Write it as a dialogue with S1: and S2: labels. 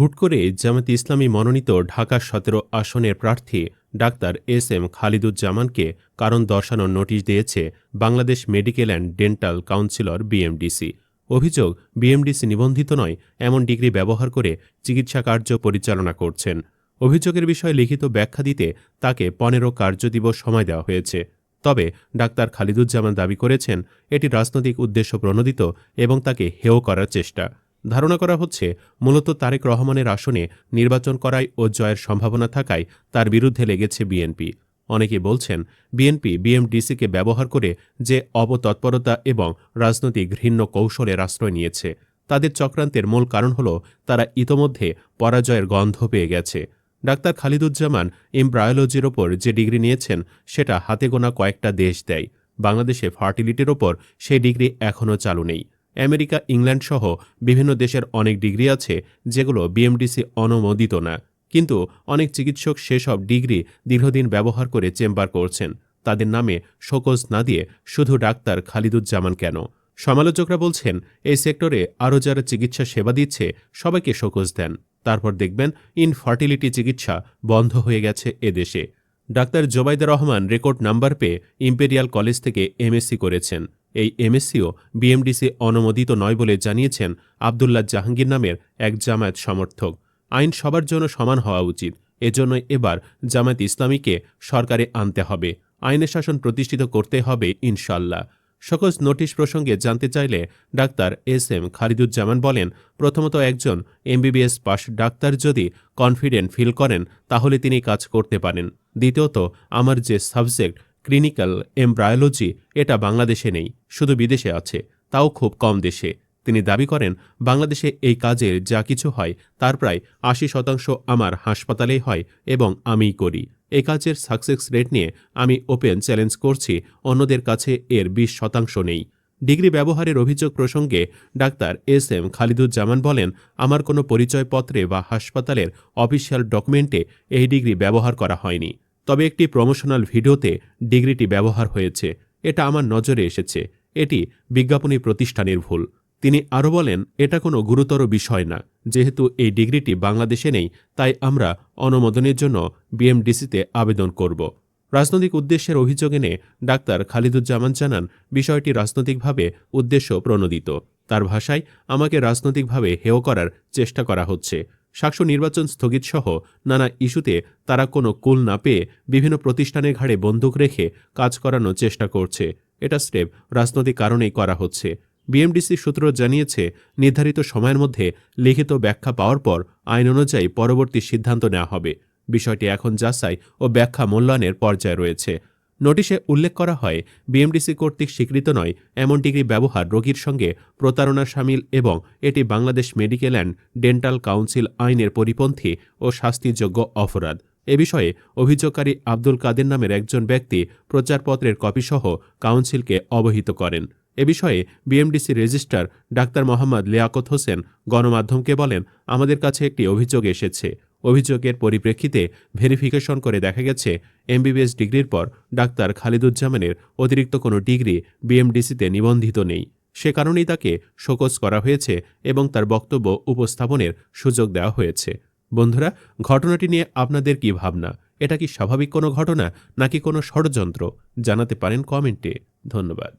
S1: হুট করে জামায়াতে ইসলামী মনোনীত ঢাকা ১৭ আসনের প্রার্থী ডাক্তার এস.এম. খালিদুজ্জামানকে কারণ দর্শানোর নোটিশ দিয়েছে Bangladesh medical and dental councillor BMDC. অভিযোগ, বিএমডিসি নিবন্ধিত নয় এমন ডিগ্রি ব্যবহার করে চিকিৎসা কার্য পরিচালনা করছেন। অভিযোগের বিষয়ে লিখিত ব্যাখ্যা দিতে তাকে ১৫ কার্যদিবস সময় দেওয়া হয়েছে। তবে ডাক্তার খালিদুজ্জামান দাবি করেছেন এটি রাজনৈতিক উদ্দেশ্য প্রণোদিত এবং তাকে হেয় করার চেষ্টা। ধারণা করা হচ্ছে মূলত তারেক রহমানের আসনে নির্বাচন করায় ও জয়ের সম্ভাবনা থাকায় তার বিরুদ্ধে লেগেছে বিএনপি। অনেকে বলছেন বিএনপি বিএমডিসিকে ব্যবহার করে যে অপতৎপরতা এবং রাজনৈতিক ঘৃণ্য কৌশলের আশ্রয় নিয়েছে, তাদের চক্রান্তের মূল কারণ হল তারা ইতোমধ্যে পরাজয়ের গন্ধ পেয়ে গেছে। ডাক্তার খালিদুজ্জামান এমব্রায়োলজির ওপর যে ডিগ্রি নিয়েছেন সেটা হাতে গোনা কয়েকটা দেশ দেয়। বাংলাদেশে ফার্টিলিটির ওপর সেই ডিগ্রি এখনও চালু নেই। আমেরিকা, ইংল্যান্ড সহ বিভিন্ন দেশের অনেক ডিগ্রি আছে যেগুলো বিএমডিসি অনুমোদিত না, কিন্তু অনেক চিকিৎসক সেসব ডিগ্রি দীর্ঘদিন ব্যবহার করে চেম্বার করছেন। তাদের নামে শোকজ না দিয়ে শুধু ডাক্তার খালিদুজ্জামান কেন? সমালোচকরা বলছেন এই সেক্টরে আরও যারা চিকিৎসা সেবা দিচ্ছে সবাইকে শোকজ দেন, তারপর দেখবেন ইনফার্টিলিটি চিকিৎসা বন্ধ হয়ে গেছে এদেশে। Doctor Zubaida Rahman record number পেয়ে ইম্পেরিয়াল কলেজ থেকে এমএসসি করেছেন। এই এমএসসিও বিএমডিসি অনুমোদিত নয় বলে জানিয়েছেন আবদুল্লাহ জাহাঙ্গীর নামের এক জামায়াত সমর্থক। আইন সবার জন্য সমান হওয়া উচিত, এজন্য এবার জামায়াত ইসলামীকে সরকারে আনতে হবে, আইনের শাসন প্রতিষ্ঠিত করতে হবে ইনশাল্লাহ। শোকজ নোটিশ প্রসঙ্গে জানতে চাইলে ডাক্তার এস.এম. খালিদুজ্জামান বলেন, প্রথমত একজন এমবিবিএস পাস ডাক্তার যদি কনফিডেন্ট ফিল করেন তাহলে তিনি কাজ করতে পারেন। দ্বিতীয়ত, আমার যে সাবজেক্ট ক্লিনিক্যাল এমব্রায়োলজি এটা বাংলাদেশে নেই, শুধু বিদেশে আছে, তাও খুব কম দেশে। তিনি দাবি করেন বাংলাদেশে এই কাজের যা কিছু হয় তার প্রায় ৮০% আমার হাসপাতালেই হয় এবং আমিই করি। এই কাজের সাকসেস রেট নিয়ে আমি ওপেন চ্যালেঞ্জ করছি, অন্যদের কাছে এর ২০% নেই। ডিগ্রি ব্যবহারের অভিযোগ প্রসঙ্গে ডাক্তার এস.এম. খালিদুজ্জামান বলেন, আমার কোনো পরিচয়পত্রে বা হাসপাতালের অফিসিয়াল ডকুমেন্টে এই ডিগ্রি ব্যবহার করা হয়নি, তবে একটি প্রমোশনাল ভিডিওতে ডিগ্রিটি ব্যবহার হয়েছে। এটা আমার নজরে এসেছে, এটি বিজ্ঞাপনী প্রতিষ্ঠানের ভুল। তিনি আরও বলেন, এটা কোনো গুরুতর বিষয় না, যেহেতু এই ডিগ্রিটি বাংলাদেশে নেই তাই আমরা অনুমোদনের জন্য বিএমডিসিতে আবেদন করব। রাজনৈতিক উদ্দেশ্যের অভিযোগ এনে ডাক্তার খালিদুজ্জামান জানান বিষয়টি রাজনৈতিকভাবে উদ্দেশ্য প্রণোদিত। তার ভাষায়, আমাকে রাজনৈতিকভাবে হেয় করার চেষ্টা করা হচ্ছে। সাকসু নির্বাচন স্থগিত সহ নানা ইস্যুতে তারা কোনো কুল না পেয়ে বিভিন্ন প্রতিষ্ঠানের ঘাড়ে বন্দুক রেখে কাজ করানোর চেষ্টা করছে। এটা স্রেফ রাজনৈতিক কারণেই করা হচ্ছে। বিএমডিসি সূত্র জানিয়েছে, নির্ধারিত সময়ের মধ্যে লিখিত ব্যাখ্যা পাওয়ার পর আইন অনুযায়ী পরবর্তী সিদ্ধান্ত নেওয়া হবে। বিষয়টি এখন যাচাই ও ব্যাখ্যা মূল্যায়নের পর্যায়ে রয়েছে। নোটিশে উল্লেখ করা হয়, বিএমডিসি কর্তৃক স্বীকৃত নয় এমন ডিগ্রি ব্যবহার রোগীর সঙ্গে প্রতারণা শামিল এবং এটি Bangladesh medical and dental council আইনের পরিপন্থী ও শাস্তিযোগ্য অপরাধ। এ বিষয়ে অভিযোগকারী আব্দুল কাদের নামের একজন ব্যক্তি প্রচারপত্রের কপিসহ কাউন্সিলকে অবহিত করেন। এ বিষয়ে BMDC registrar doctor Mohammad Liaquat Hossain গণমাধ্যমকে বলেন, আমাদের কাছে একটি অভিযোগ এসেছে। অভিযোগের পরিপ্রেক্ষিতে ভেরিফিকেশন করে দেখা গেছে এমবিবিএস ডিগ্রির পর ডাক্তার খালিদুজ্জামানের অতিরিক্ত কোনো ডিগ্রি বিএমডিসিতে নিবন্ধিত নেই। সে কারণেই তাকে শোকজ করা হয়েছে এবং তার বক্তব্য উপস্থাপনের সুযোগ দেওয়া হয়েছে। বন্ধুরা, ঘটনাটি নিয়ে আপনাদের কি ভাবনা? এটা কি স্বাভাবিক কোনো ঘটনা নাকি কোনো ষড়যন্ত্র? জানাতে পারেন কমেন্টে। ধন্যবাদ।